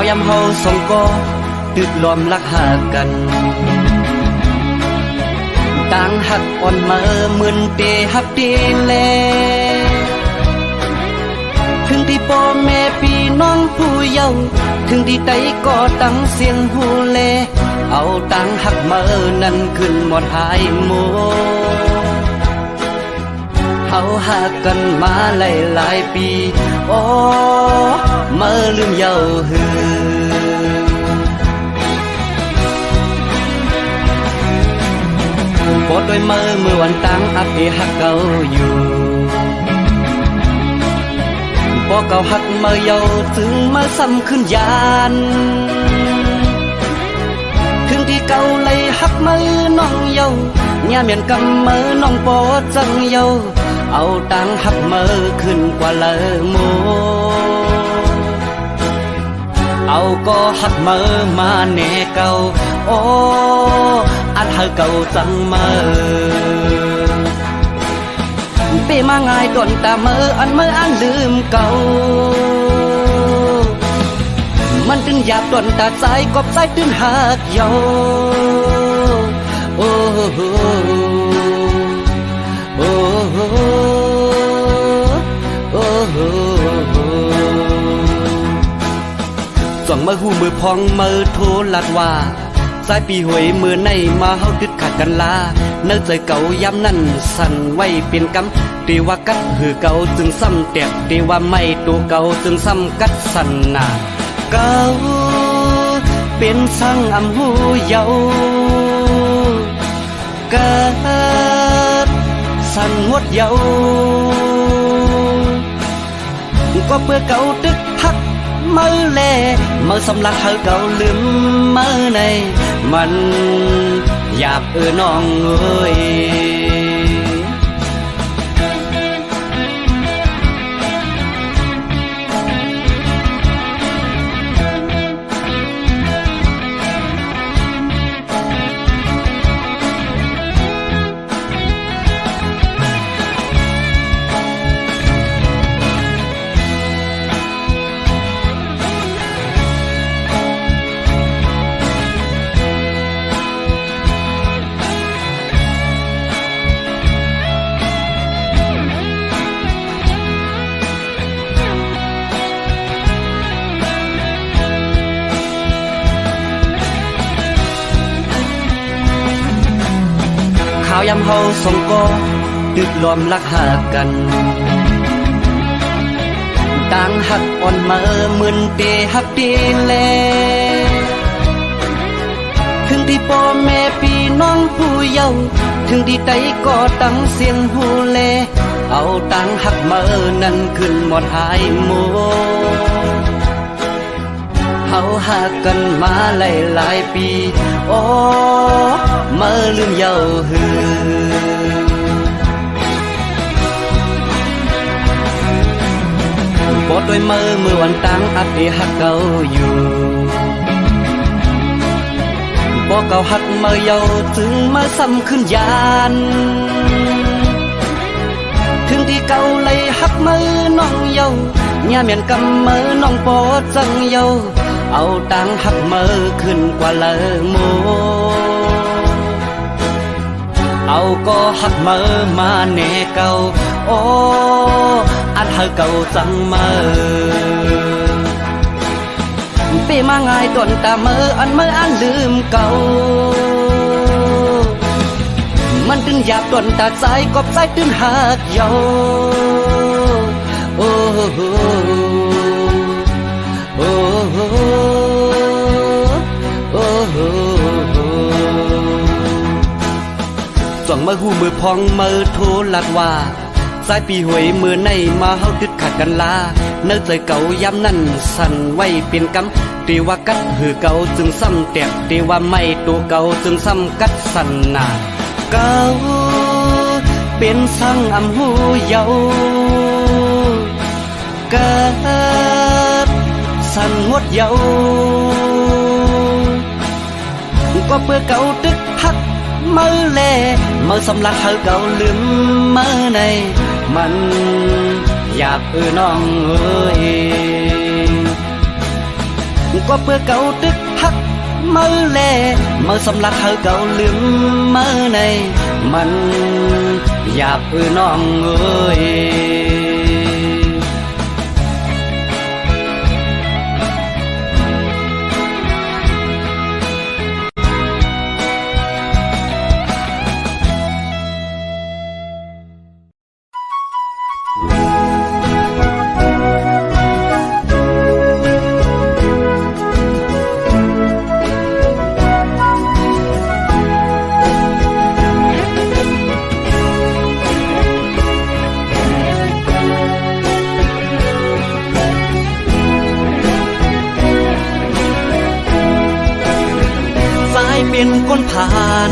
ยำเฮาสองก็ตึกล้อมรักหากันต่างหักอ่อนเมื่อมึนเตฮับเตแลถึงที่พ่อแม่พี่น้องผู้เยาว์ถึงที่ใดก็ตั้งเสียงหูแลเอาต่างหักเมื่อนั้นขึ้นหมดหายโมเฮาหักกันมาหลายปีโอ้เมื่อลืมเยาว์หือปวดด้วยเมื่อวันตั้งอักที่หักเก่าอยู่พอเก่าหักเมื่อเยาถึงมาซ้ำขึ้นยานถึงที่เก่าเลยหักเมื่อน้องเยาย่าเมียนกำเมื่อน้องปอจังเยาเอาตังหักเมื่อขึ้นกว่าเลอโมเอาก็หักเมื่อมาแน่เก่าโอ้อันหักเก่าจังเมื่อเปมาง่ายก่อนตาเมื่ออันลืมเก่ามันตึงหยาบตอนตาใจกบใจตื่นหักเยาโอ้โหโอ้โหโอ้โหส่องมือหูมือพองมือโทรลัดว่าสายปีหวยมือในมาเฮาติดขัดกันลาเนื้อใจเก่าย้ำนั่นสั่นไว้เป็นกำตีว่ากัดหือเก่าจึงซ้ำแตกตีว่าไม่ตัวเก่าจึงซ้ำกัดสั่นหนาเก่าเป็นสั่งอำหูเยาเกิดสั่นหมดเยาก็เพื่อเก่าตึกหักเมื่อแลเมื่อสำลักเฮาเก่าลืมเมื่อในมันหยาบน้องเอ้ยข้าวยำเฮาสองก็ตึกล้อมรักหากันต่างหักอ่อนเมื่อมึนเตฮับเตแลถึงที่พ่อแม่พี่น้องผู้เยาว์ถึงที่ใดก็ตั้งเสียงหูแลเอาต่างหักเมื่อนั้นขึ้นหมดหายโมเฮาหักกันมาหลายปีโอ้เมื่อลืมเยาหือปวดด้วยเมื่อวันตั้งอักที่หักเก่าอยู่พอเก่าหักเมื่อเยาถึงมาซ้ำขึ้นยานถึงที่เก่าเลยหักเมื่อน้องเยาย่าเมียนกำเมื่อน้องปอจังเยาเอาตังหักเมื่อขึ้นกว่าเลอโมเอาก็หักเมื่อมาแน่เก่าโอ้อันหักเก่าจังเมื่อเปมาง่ายตอนตาเมื่ออันลืมเก่ามันตึงหยาบตอนตาใจกบใจตื่นหักเยาโอ้โหโอ้โหโอ้โหส่องมือหูมือพองมือโทรลัดว่าสายปีหวยมือในมาเฮาติดขัดกันลาเนื้อใจเก่าย้ำนั่นสั่นไว้เป็นกำตีว่ากัดหือเก่าจึงซ้ำแตกตีว่าไม่ตัวเก่าจึงซ้ำกัดสั่นหนาเก่าเป็นสั่งอำหูเยาเกิดสั่นหมดเยาก็เพื่อเก่าตึกหักเมื่อแลเมื่อสำลักเฮาเก่าลืมเมื่อในมันหยาบน้องเอ้ย ก็เพื่อเก่าตึกฮักมือแลมือสำลักเธอเก่าลืมมือในมันอยากน้องเอ้ยเป็นคนผ่าน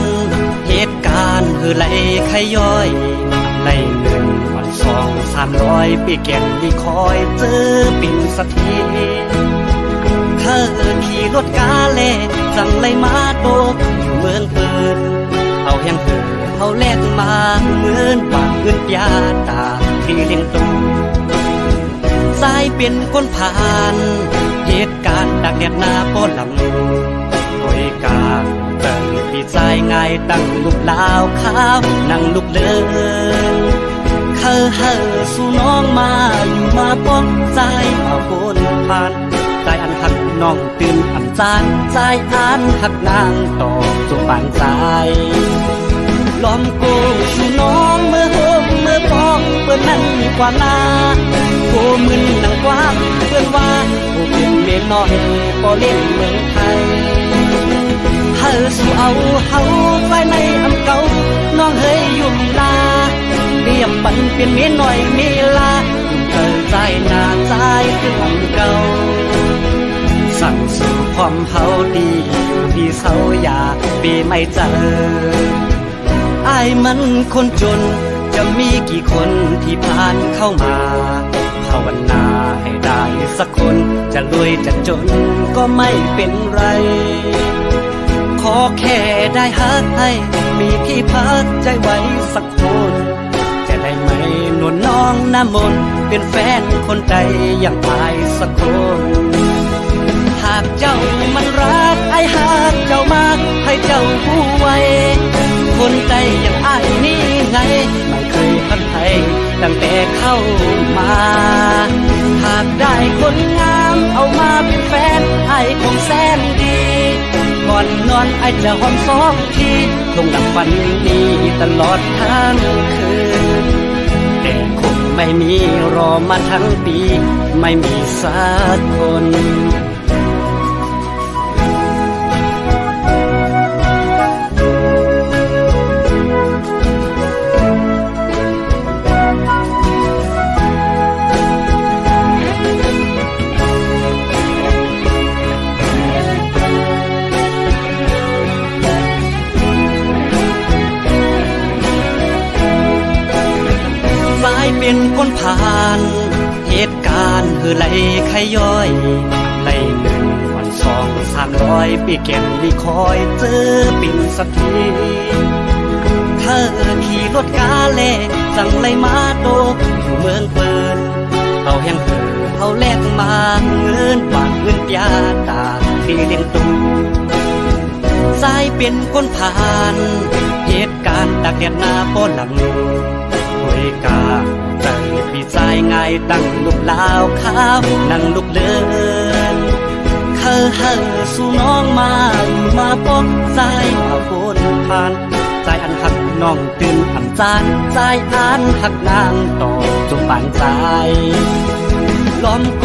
เหตุการณ์คือไหลขย้อยไหลเงินวัน200-300ปีแก่นที่คอยเจอปิ่นสักทีเธอขี่รถกาเล่จังไหลมาโตอยู่เมืองเปิดเอาแห่งเธอเอาแลกมาเหมือนปากเงินยาตาที่เลี้ยงตูสายเป็นคนผ่านเหตุการณ์ดักแดดหน้าป้อนลำโอยกาตั้งปีใจง่ายตั้งลูกลาวขาวนั่งลูกเลินเฮอสู่น้องมาอยู่มาป้องใจมาบนผ่านใจอันหักน้องตื่นอันจานใจอันหักนางต่อสุปานใจล้อมโกสู่น้องเมื่อโฮมเมื่อปองเปื้อนนั่นกว่านาโกมึนนังกว้างเพื่อนว่าโกเป็นเมียน้อยพอเล่นเมืองไทยเฮอสู่เอาเฮาไว้ในอำเก่าน้องเฮยยุ่มลาเรียมปันเป็นเมียน้อยเมลายุ่มเธอใจหน้าใจคืออำเก่าสั่งสู่ความเฮาดีอยู่ที่เสาอย่าปีไม่เจออายมันคนจนจะมีกี่คนที่ผ่านเข้ามาภาวนาให้ได้สักคนจะรวยจะจนก็ไม่เป็นไรขอแค่ได้ฮักให้มีที่พักใจไว้สักคนจะได้ไหมนวลน้องน้ำมนต์เป็นแฟนคนใจอย่างอายสักคนหากเจ้ามันรักไอ้หากเจ้ามากให้เจ้าผู้ไว้คนใจอย่างอ้ายนี่ไงไม่เคยพันไทยตั้งแต่เข้ามาหากได้คนงามเอามาเป็นแฟนไอ้คงแสนดีก่อนนอนไอ้จะหอมสองทีคงดับฝันนี้ตลอดทั้งคืนแต่คงไม่มีรอมาทั้งปีไม่มีสักคนเป็นคนผ่านเหตุการณ์คือไหลขย้อยไหลเงินวัน200-300ปีแก่นที่คอยเจอปิ่นสักทีเธอขี่รถกาเล่จังไหลมาโตอยู่เมืองเปิดเอาแห่งเธอเอาแลกมาเงินปากเงินยาตาที่เลี้ยงตูสายเป็นคนผ่านเหตุการณ์ดักแดดหน้าป้อนลำโอยกาตั้งปีใจง่ายตั้งลูกลาวขาวนั่งลูกเลินเฮอสู่น้องมาอยู่มาป้องใจมาบนผ่านใจอันหักน้องตื่นอันจานใจอันหักนางต่อจงปานใจล้อมโก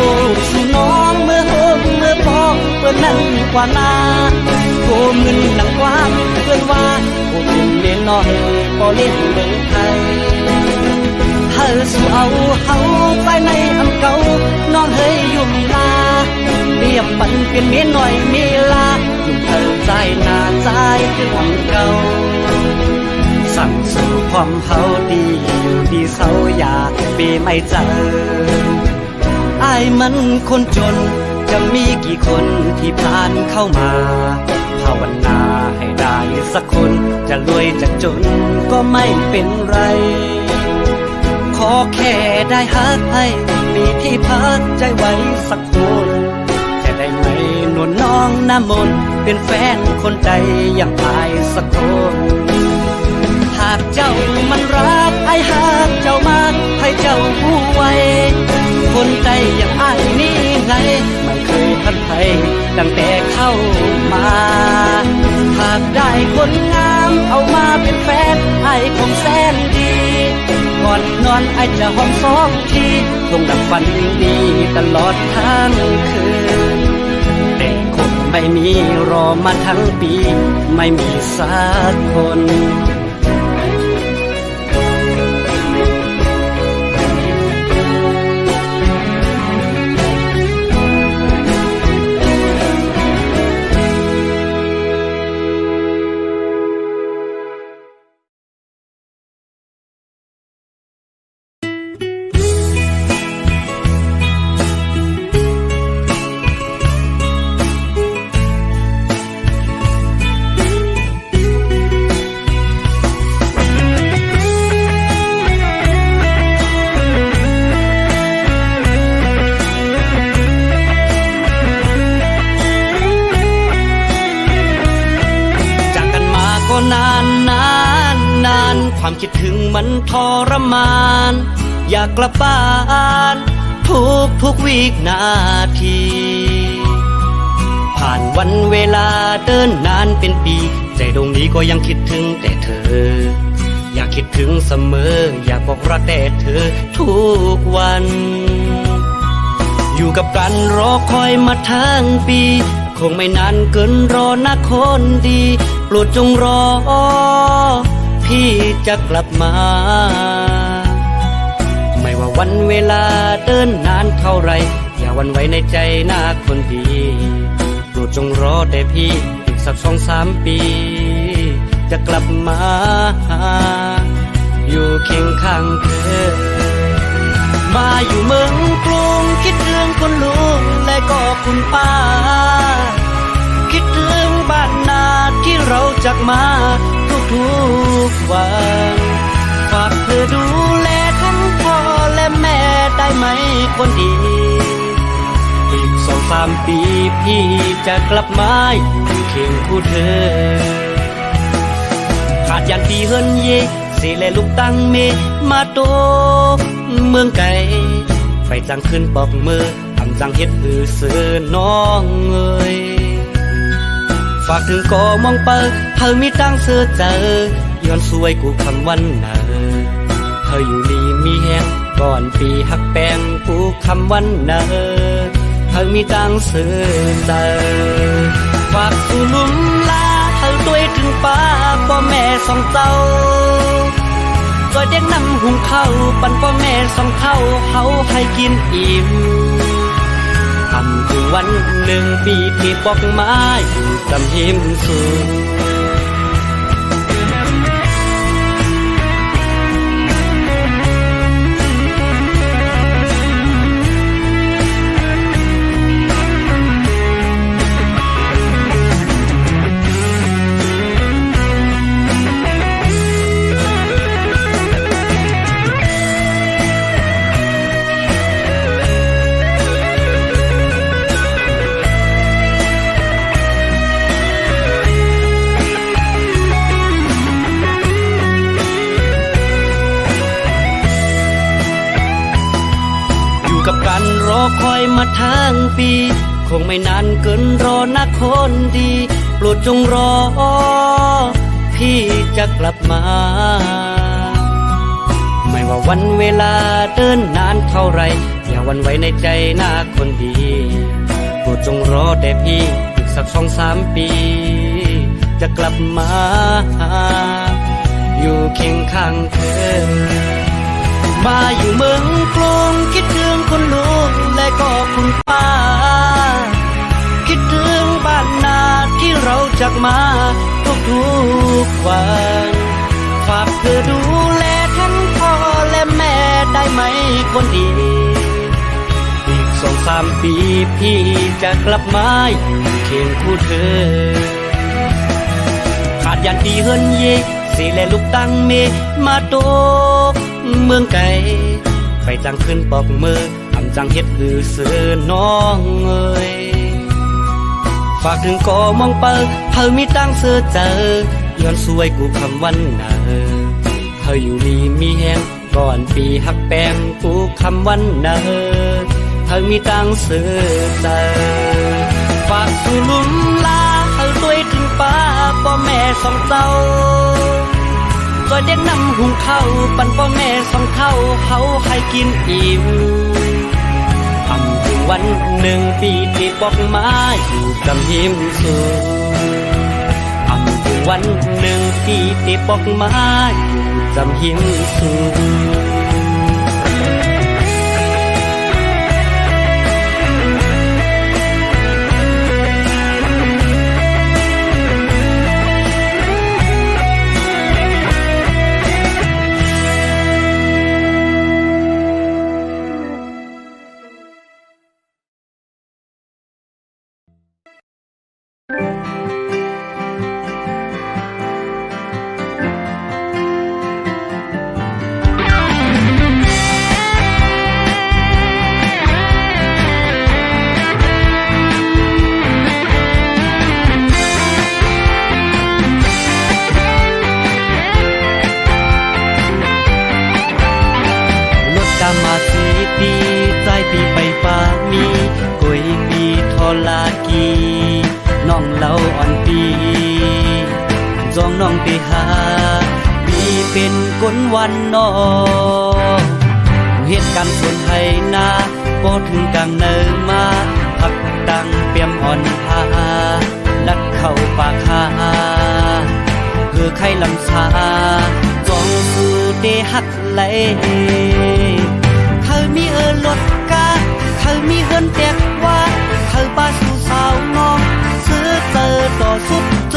สู่น้องเมื่อโฮมเมื่อปองเปื้อนนั่นกว่านาโกมึนนังกว้างเพื่อนว่าโกเป็นเมียน้อยพอเล่นเมืองไทยเฮอสู่เอาเฮาไว้ในอำเก่าน้องเฮยยุ่มลาเรียบปันเป็นเมียน้อยเมลายุ่มเธอใจหน้าใจคืออำเก่าสั่งสู่ความเฮาดีอยู่ที่เสาอย่าปีไม่เจออายมันคนจนจะมีกี่คนที่ผ่านเข้ามาภาวนาให้ได้สักคนจะรวยจะจนก็ไม่เป็นไรขอแค่ได้ฮักให้มีที่พักใจไว้สักคนจะได้ไหม นวลน้องน้ำมนต์เป็นแฟนคนใจอย่างอายสักคนหากเจ้ามันรักไอ้หากเจ้ามากให้เจ้าผู้ไว้คนใจอย่างอายนี่ไงไม่เคยพัดไทยตั้งแต่เข้ามาหากได้คนงามเอามาเป็นแฟนไอ้คงแสนดีก่อนนอนไอ้จะห้องสองทีคงดับฝันดีตลอดทั้งคืนแต่คงไม่มีรอมาทั้งปีไม่มีสักคนความคิดถึงมันทรมานอยากกลับบ้านทุกวินาทีผ่านวันเวลาเดินนานเป็นปีใจดวงนี้ก็ยังคิดถึงแต่เธออยากคิดถึงเสมออยากบอกรักแต่เธอทุกวันอยู่กับกันรอคอยมาทั้งปีคงไม่นานเกินรอนะคนดีโปรดจงรอพี่จะกลับมาไม่ว่าวันเวลาเดินนานเท่าไรอย่าหวั่นไหวในใจหน้าคนดีโปรดจงรอแต่พี่อีกสัก2-3 ปีจะกลับมาอยู่เคียงข้างเธอมาอยู่เมืองกรุงคิดถึงคุณลุงและก็คุณป้าคิดถึงบ้านนาที่เราจากมาทุกวันฝากเธอดูแลทั้งพ่อและแม่ได้ไหมคนดีอีก2-3 ปีพี่จะกลับมาอยู่เคียงคู่เธอขาดยันปีเฮินเย่สิแลลูกตั้งเมมาโตเมืองไกลไปจังขึ้นปอกมือทำจังเฮ็ดเสือน้องเอ้ยฝากถึงก็มองเปิดเธอมีตั้งเสื้อเจอย้อนสวยกูคำวันเนอเธออยู่นี่มีแหงก่อนปีหักแปงกูคำวันเนอเธอมีตั้งเสื้อเจอฝากสู่ลุ่มลาเธอด้วยถึงป้าพ่อแม่สองเจ้าก็เด็กนั่งหุงข้าวปั่นพ่อแม่สองเท่าเฮาให้กินอิ่มทำถึงวัน1 ปีที่บอกมาอยู่จำหิมสูงกับการรอคอยมาทั้งปีคงไม่นานเกินรอนะคนดีโปรดจงรอพี่จะกลับมาไม่ว่าวันเวลาเดินนานเท่าไรอย่าหวั่นไหวในใจหน้าคนดีโปรดจงรอแต่พี่อีกสัก2-3 ปีจะกลับมาอยู่เคียงข้างเธอมาอยู่เมืองกรุงคิดถึงคุณลุงและก็คุณป้าคิดถึงบ้านนาที่เราจากมาทุกวันฝากเธอดูแลทั้งพ่อและแม่ได้ไหมคนดีอีก2-3 ปีพี่จะกลับมาอยู่เคียงคู่เธอขาดยันดีเฮินเย่สิแลลูกตั้งเมมาโตเมืองไกลไปจังขึ้นปอกมือทำจังเฮ็ดเสือน้องเอ้ย ฝากถึงก็มองเปิดเธอมีตังเสือเจอย้อนสวยกูคำวันเนอเธออยู่ดีมีแหงก่อนปีหักแปงกูคำวันเนอเธอมีตังเสือเจอฝากสู่ลุมลาเธอสวยถึงป้าพ่อแม่สองเจ้าจอยเด็กนำหุงข้าวปั่นพ่อแม่สองเท่าเขาให้กินอิ่มทำถึงวันหนึ่งปีที่บอกมาอยู่กับหิมสูทำถึงวันหนึ่งปีที่บอกมาอยู่กับหิมสูมาสีปีใจปีไปป่ามีกุยปีทอลากีน้องเล่าอ่อนปีจองน้องไปหาปีเป็นก้นวันนอเหตุการณ์ส่วนให้นาพอถึงกลางเนินมาพักตังเปียมอ่อนพาลัดเข้าปากหาคือใครลำชาจองสู่เดหักไหลเธอมีรถกาเธอมีเฮือนแตกว่าเธอป้าสู่สาวน้องซื้อเจอต่อสุดโจ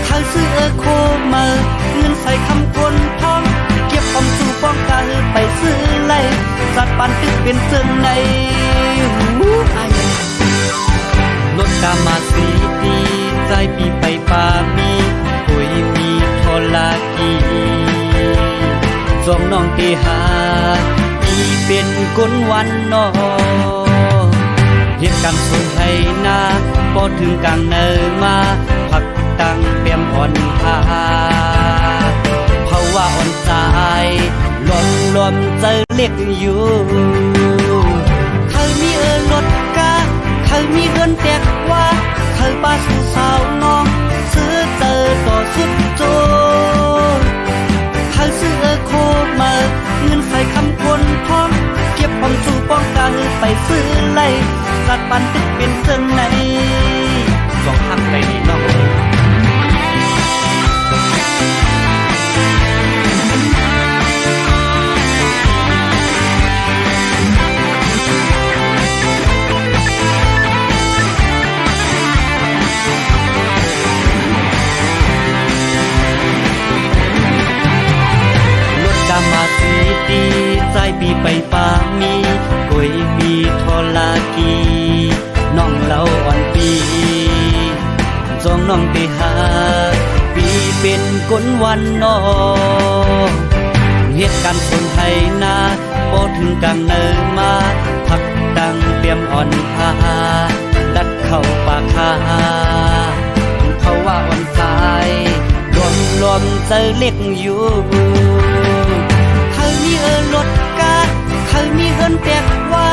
เธอซื้อโคมาเงินใส่คำคนท้องเก็บความสู่ป้องกันไปซื้อไล่จัดปันตึกเป็นเจิงในรถกามาสีดีใจปีไปป่ามีปุยมีทอลากีจอมน้องตีหาปีเป็นก้นวันนอเหตุการณ์ส่วนให้นาพอถึงกลางเนินมาพักตังเปียมอ่อนพาเพราะว่าอ่อนใจลมใจเล็กอยู่เธอมีรถกาเธอมีเงินแตกว่าเธอป้าสู่สาวน้องซื้อเจอต่อสุดโจเธอซื้อโคมาเงินใส่คำคนพร้อมเก็บความสู่ป้องกันไปซื้อไล่จัดปันตึกเป็นเจิงในสองทางไปนี่น้องกามาสีดีใจปีไปป่ามีกุยปีทอลากีน้องเล่าอ่อนปีจองน้องไปหาปีเป็นก้นวันนอเหตุการณ์ส่วนให้นาพอถึงกลางเนินมาพักตังเตรียมอ่อนพาลัดเข้าปากหาเขาว่าอ่อนสายรวมใจเล็กอยู่เธอมีรถกาเธอมีเฮือนแตกว่า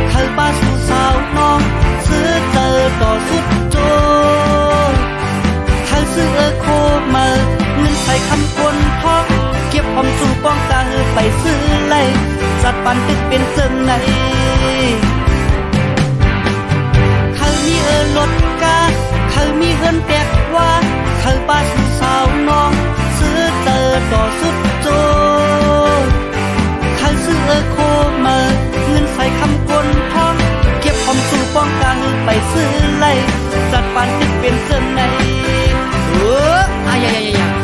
เธอป้าสู่สาวน้องซื้อเจอต่อสุดโจเธอซื้อโคมาเงินใส่คำคนท้องเก็บความสู่ป้องกันไปซื้อไล่จัดปันตึกเป็นเจิงในเธอมีรถกาเธอมีเฮือนแตกว่าเธอป้าสู่สาวน้องซื้อเจอต่อสุดโจเธอซื้อโคมาเงินใส่คำคนท้องเก็บความสู่ป้องกันไปซื้อไล่จัดปันตึกเป็นเจิงใน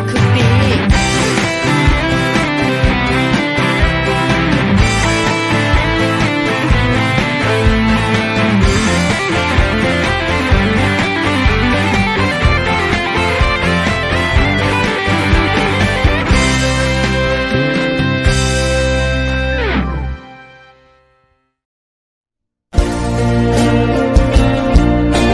คือดี เ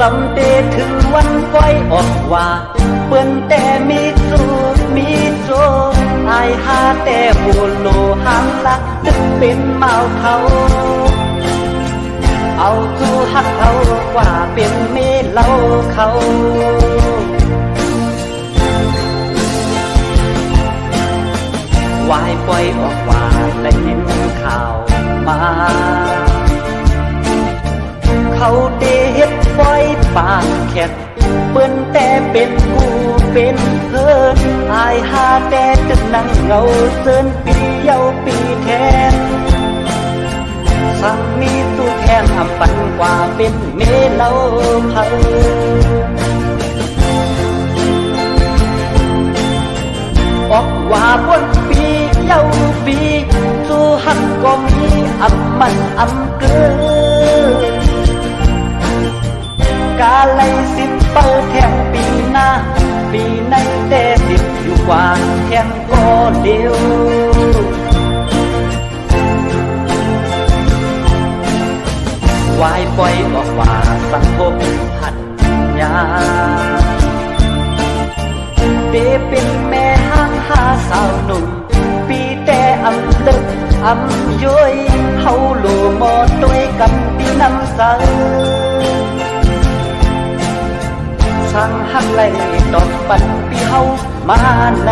สำเดถึงวันไว้ออกว่าเปิ้นแต่มีสูมีโจอายหาแต่บุโลหังลักตึกเป็นเมาเขาเอาจูหักเขากว่าเป็นเมเล่าเขาวายปล่อยออกว่าได้ยินข่าวมาเขาเดเฮ็ดปล่อยปากแคบเปิ้นแต่เป็นกูเป็นเพิ่นอายหาแต่ตึกนั่งเงาเซินปีเยาปีแทนสั่งมีตู้แทนอำปันกว่าเป็นเมเล่าเพิ่นออกว่าบนปีเยาปีสู้หักก็มีอำมันอำเกินกาไลสิบเปิดแทงปีหน้าปีในแต่สิบอยู่กว่าแทงก็เดียววายปล่อยออกว่าสังคมพันยาเดเป็นแม่ห้างหาสาวหนุ่มปีแต่อำลึกอำย้อยเฮาโลมอด้วยกันปีน้ำใสสั่งหักไหลดอกปันปีเฮามาใน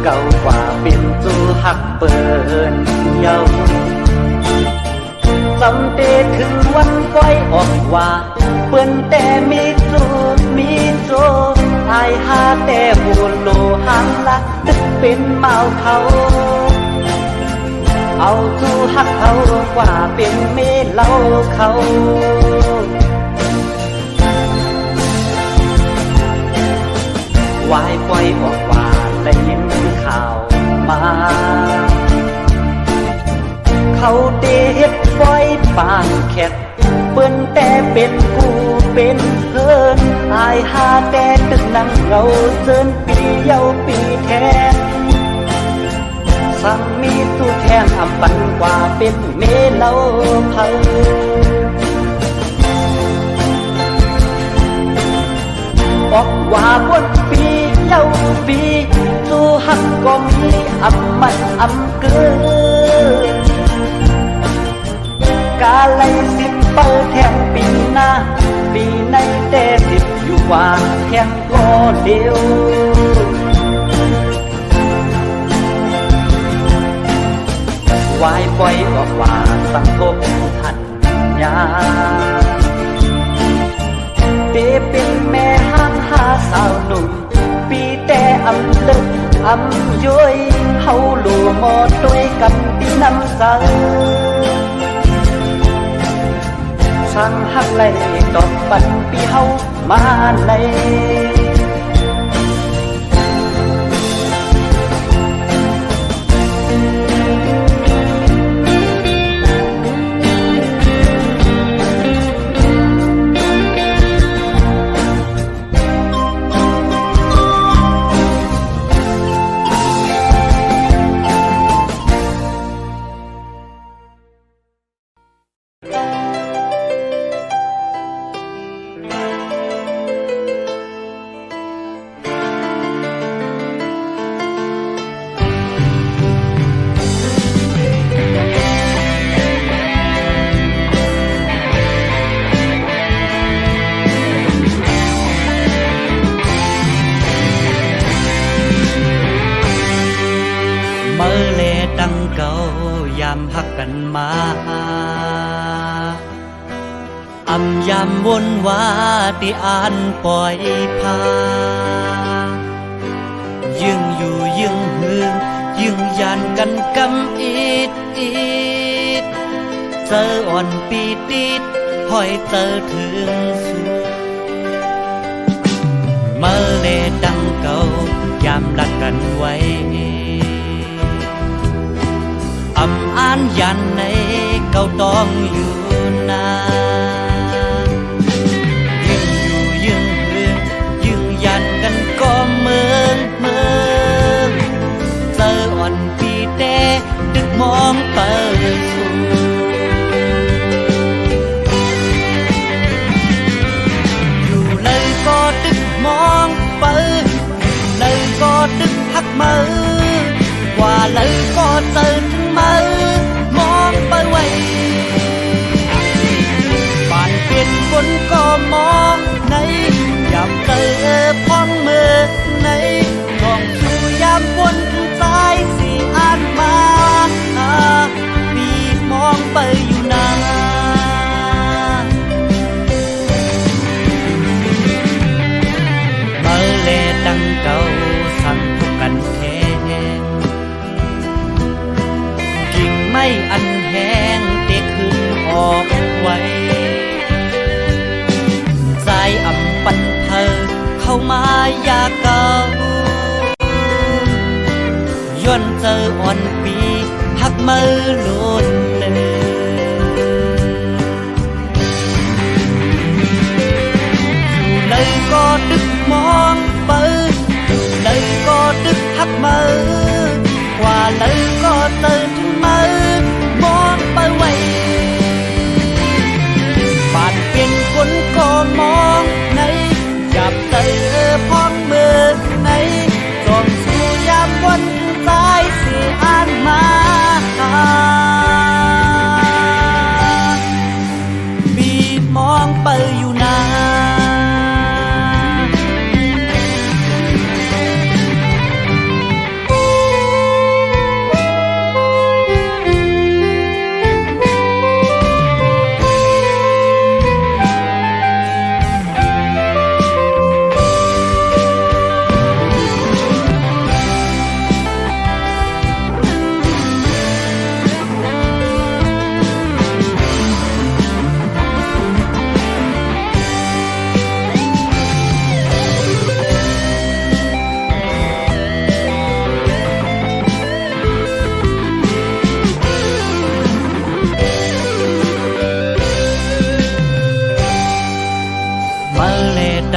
เก่ากว่าเป็นจูหักเปินเยาสำเดถึงวันไว้ออกว่าเปิ้นแต่มีจูมีโจอายหาแต่บุโลหังลักตึกเป็นเมาเขาเอาจูหักเขากว่าเป็นเมเล่าเขาวายปล่อยออกว่าได้ยินข่าวมาเขาเดเฮ็ดปล่อยปากแคบเปิ้นแต่เป็นกูเป็นเพิ่นอายหาแต่ตึกนั่งเงาเซินปีเยาปีแทนสั่งมีตู้แทนอำปันกว่าเป็นเมเล่าเพิ่นออกว่าบนปีเยาปีสู้หักก็มีอำมันอำเกินกาไลสิบเปิดแทงปีหน้าปีในแต่สิบอยู่กว่าแทงก็เดียววายปล่อยออกว่าสังคมทันยาเดเป็นแม่ห้างหาสาวหนุ่มปีแต่อำลึกอำย้อยเฮาโลมอด้วยกันปีน้ำใสสั่งหักไหลดอกปันปีเฮามาในพักกันมาอำยำวนว่าติอ่านปล่อยพายึงอยู่ยึงหืงยึงยันกันกำอิดเจออ่อนปีติดห้อยเจอถึงสุด เมื่อเลดังเก่ายามรักกันไว้อำอ่านยันในเก่าต้องอยู่นานยิ่งอยู่ยิ่งหืนยิ่งยันกันก็เมืองเจออ่อนปีแต่ดึกมองไปสู่อยู่เลยก็ดึกมองไปเลยก็ดึกหักมือว่าเลยก็เจอถึงมือมองไปไว้บ้านเปลี่ยนคนก็มองในยามเจอพ้องมือในกองสู่ยามวนถึงใจสิอ่านมาปีมองไปอยู่นานเมื่อเลดังเก่าสั่งทุกกันแทงกิ่งไม่อันแห้งเตะขึ้นออกไว้ใจอ่ำปันเพอเข้ามายาเก่าย้อนเจออ่อนปีหักมือโลดอยู่เลยก็ดึกมองไปอยู่เลยก็ดึกหักมือกว่าเลยก็เจอถึงมือมองไปไว้บ้านเปลี่ยนคนก็มองในจับเจอพ้องมือในจอมสู่ยามวันถึงตายสิอ่านมาบีมองไปอยู่นาน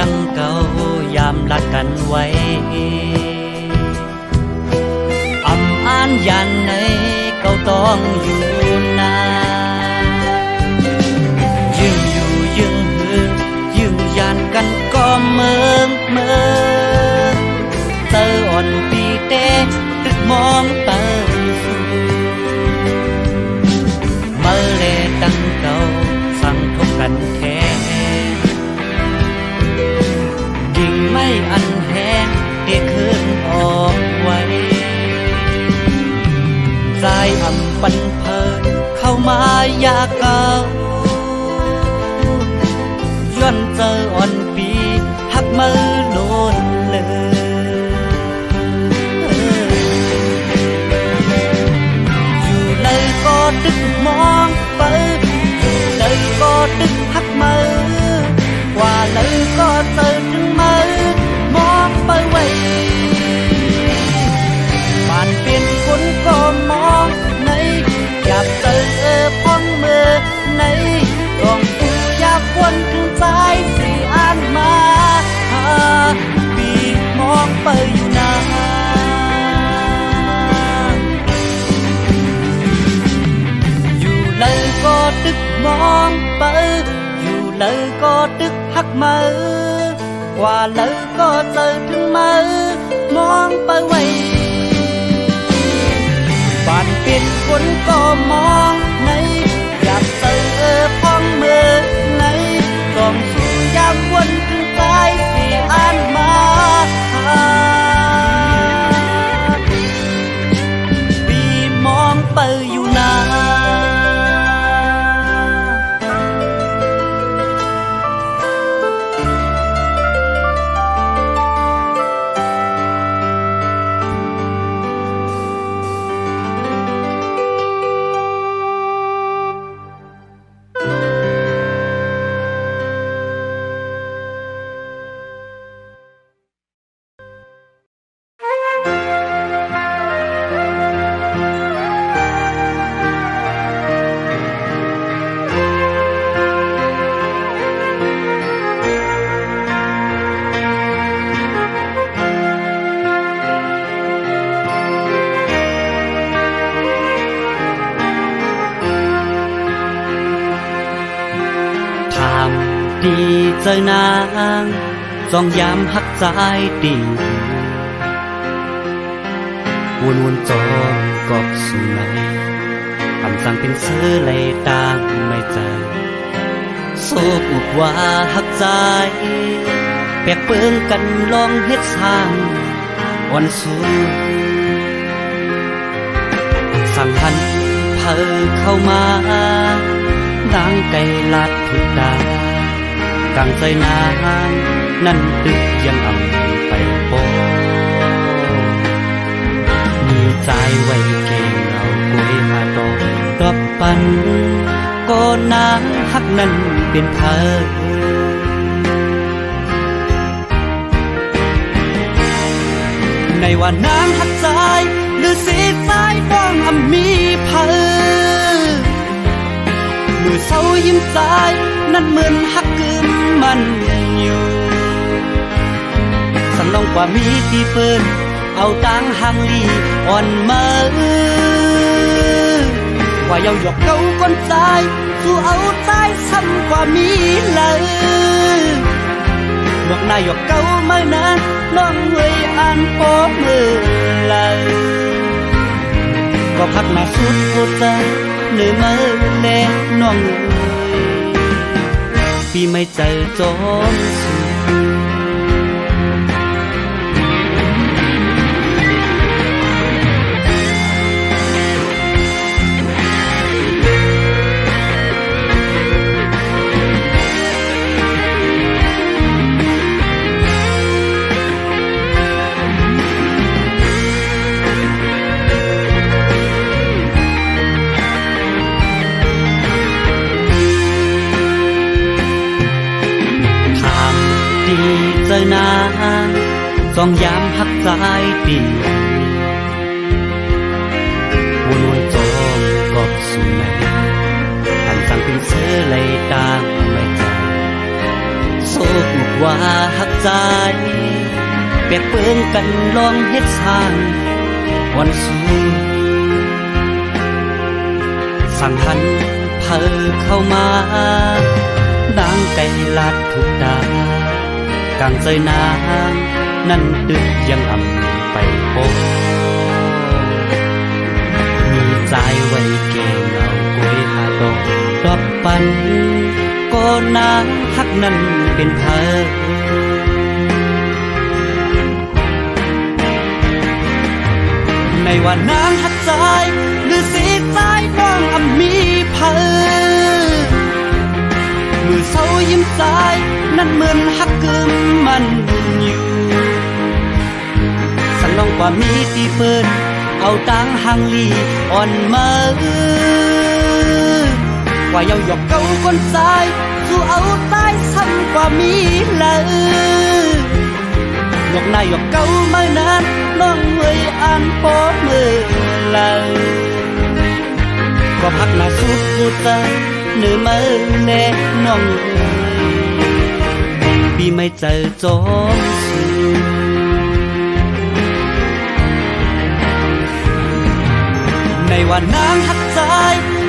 ดังเก่ายามรักกันไว้อำอ่านยันในเก่าต้องอยู่นานยิ่งอยู่ยิ่งหืนยิ่งยันกันก็เมืองเจออ่อนปีเต้ตึกมองไปสู่เมื่อเลดังเก่าสั่งทบกันแท้ไม่อันแห้งเตะขึ้นออกไว้ใจอ่ำปันเพอเข้ามายาเก่าย้อนเจออ่อนปีหักมือโลนเลยอยู่เลยก็ดึกมองไปอยู่เลยก็ดึกหักมือกว่าเลยก็เจอถึงมือมองไปไว้บ้านเปลี่ยนคนก็มองในอยากเจอพ้องมือในกองสู่อยากวนถึงใจสิอ่านมาปีมองไปอยู่นานอยู่เลยก็ดึกมองไปอยู่เลยก็ดึกหักมือกว่าเลยก็เจอถึงมือมองไปไว้บ้านเปลี่ยนคนก็มองในอยากเจอพ้องมือในกองสู่ยามวันถึงตายสิอ่านมาปีมองไปอยู่นาน ดีเจอนางจองยามหักใจติ่งวนจองกอบสู่ในปั่นสั่งเป็นเสื้อไหลตางไม่ใจโศกอุดว่าหักใจแปลกเปิงกันลองเฮ็ดสร้างอ่อนสู้สั่งหันเพอเข้ามานางไก่ลาดทุกดากลางใจนางนั่นตึกยังอ่ำไปโปมีใจไว้เก่งเอากล้วยมาดอกดอกปันก็นางฮักนั้นเป็นเพอในว่านางหักใจหรือสีสายฟ้องอำมีเพอมือเศร้ายิ้มใจนั่นเหมือนหักกึมมันอยู่สันลองกว่ามีที่เปิ้นเอาตังหางลีอ่อนมาว่าเยาหยอกเก้าก้นใจสู้เอาใจซ้ำกว่ามีเลยบอกนายหยอกเก้าเมื่อนั้นน้องเวยอ่านพบมือเลยก็พักมาสุดหัวใจเนื้อมือเล่น้องปีไม่เจอจอมสูเจอนางจองยามหักใจติ่งวนจองกอบสู่ในปั่นสั่งเป็นเสื้อไหลตางไม่ใจโศกอุดว่าหักใจแปลกเปิงกันลองเฮ็ดสร้างวันสู้สั่งหันเพอเข้ามานางไก่ลาดทุกดากลางใจนางนั่นตึกยังอ่ำไปโปมีใจไว้เก่งเอากล้วยหาดอกดอกปันก็นางฮักนั้นเป็นเพอในว่านางฮักใจหรือสีใจน้องอ่ำมีเพอมือเศร้ายิ้มใจนั่นเหมือนหักกึมมันอยู่สันลองกว่ามีที่เปิ้นเอาตังหางลีอ่อนมาว่าเยาหยอกเก้าก้นใจสู้เอาตายซ้ำกว่ามีเลยหยอกนายหยอกเก้าเมื่อนั้นน้องเวยอ่านพบมือเลยก็พักหน้าสุดหัวใจเนื้อมือเล่น้องปีไม่เจอจอมสูในว่านางหักใจ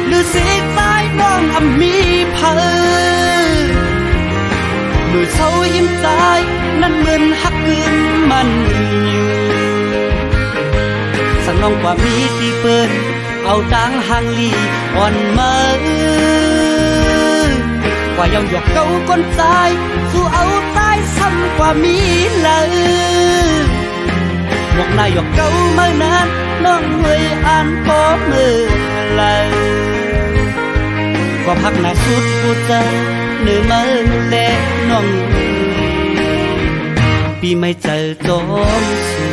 หรือสีสายน้องอ่ำมีเพอมือเศร้ายิ้มใจนั่นเหมือนหักกึมมันอยู่สังน้องกว่ามีที่เปิ้นเอาตังหางลีอ่อนมาว่าเยาหยอกเก้าก้นใจสู้เอาตายซ้ำกว่ามีเลยบอกนายหยอกเก้าเมื่อนั้นน้องเวยอ่านพบมือเลยก็พักหน้าสุดหัวใจเนื้อมือเล่น้องปีไม่เจอจอมสู